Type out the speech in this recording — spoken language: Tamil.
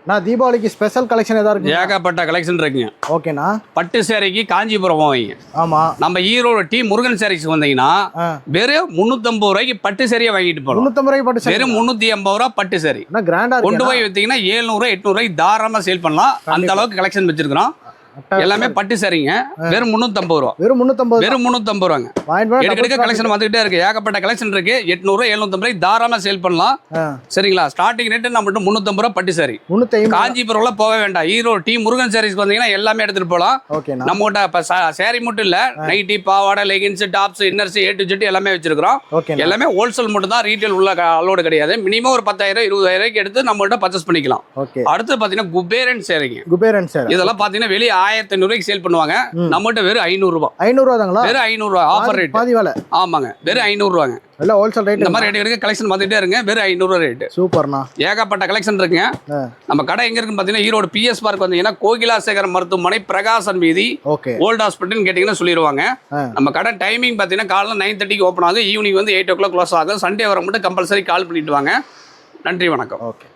நான் தீபாவளிக்கு ஸ்பெஷல் கலெக்ஷன் ஏதாவது இருக்கு? ஏகப்பட்ட கலெக்ஷன் இருக்குங்க. ஓகேண்ணா. பட்டு சேரீக்கு காஞ்சிபுரம் போவீங்க. ஆமா. நம்ம ஈரோடு டி முருகன் சாரீஸ் வந்தீங்கன்னா வெறும் 350 ரூபாய்க்கு பட்டு சேரியை வாங்கிட்டு போறோம். 350 ரூபாய்க்கு பட்டு சேரி. வெறும் 350 ரூபாய் பட்டு சேரி. கிராண்டா கொண்டு போய் வித்தீங்கன்னா 700 800 ரூபாய்க்கு தாராளமா சேல் பண்ணலாம். அந்த அளவுக்கு கலெக்ஷன் வச்சிருக்கிறோம். எல்லாமே பட்டு சரிங்க. வெறும் 350 ரூபா. வெறும் 350 ரூபாங்க. எடுக்க கலெக்ஷன் வந்துகிட்டே இருக்கு. ஏகப்பட்ட கலெக்ஷன் இருக்கு. 800 750 ரூபாய் தாராளமா சேல் பண்ணலாம். சரிங்களா? ஸ்டார்டிங் ரேட் நம்மகிட்ட 350 ரூபா பட்டு சாரி. காஞ்சிபுரம்ல போக வேண்டாம். ஈரோடு டி முருகன் சாரீஸ் வந்தீங்கன்னா எல்லாமே எடுத்துட்டு போலாம். நம்ம கிட்ட சாரி மட்டும் இல்ல, நைட்டி, பாவாடை, leggings, tops, inners, A to Z எல்லாமே வச்சிருக்கிறோம். எல்லாமே ஹோல்சேல் மட்டும் தான், ரீட்டைல் உள்ள அலோடு கிடையாது. மினிமம் ஒரு 10,000 20,000 எடுத்து நம்ம கிட்ட பர்ச்சேஸ் பண்ணிக்கலாம். அடுத்து பாத்தீங்கன்னா குபேரன் சேரிங்க. இதெல்லாம் பாத்தீங்கன்னா வெளியே 1500 ரூபாய்க்கு சேல் பண்ணுவாங்க. நம்மகிட்ட வெறும் 500 ரூபாய். 500 ரூபாய் தாங்களா? வெறும் 500 ரூபாய் ஆஃபர் ரேட். பாதி விலை. ஆமாங்க. வெறும் 500 ரூபாங்க. எல்லாம் ஹோல்சேல் ரேட். இந்த மாதிரி ரேட் இருக்கு. கலெக்ஷன் வந்துட்டே இருங்க. வெறும் 500 ரூபாய் ரேட். சூப்பர்ண்ணா. ஏகப்பட்ட கலெக்ஷன் இருக்குங்க. நம்ம கடை எங்க இருக்குன்னு பாத்தீங்கன்னா ஈரோடு PS பார்க் வந்தீங்கன்னா கோகிலாசேகரம் மருத்துவமனை, பிரகாசன் வீதி, ஓல்ட் ஹாஸ்பிட்டல் கேட்டீங்கன்னா சொல்லிடுவாங்க. நம்ம கடை டைமிங் பாத்தீங்கன்னா காலைல 9:30க்கு ஓப்பன் ஆகுது. ஈவினிங் வந்து 8 o'clock க்ளோஸ் ஆகும். சண்டே வர மட்டும் கம்பல்சரி கால் பண்ணிட்டு வாங்க. நன்றி, வணக்கம். ஓகே.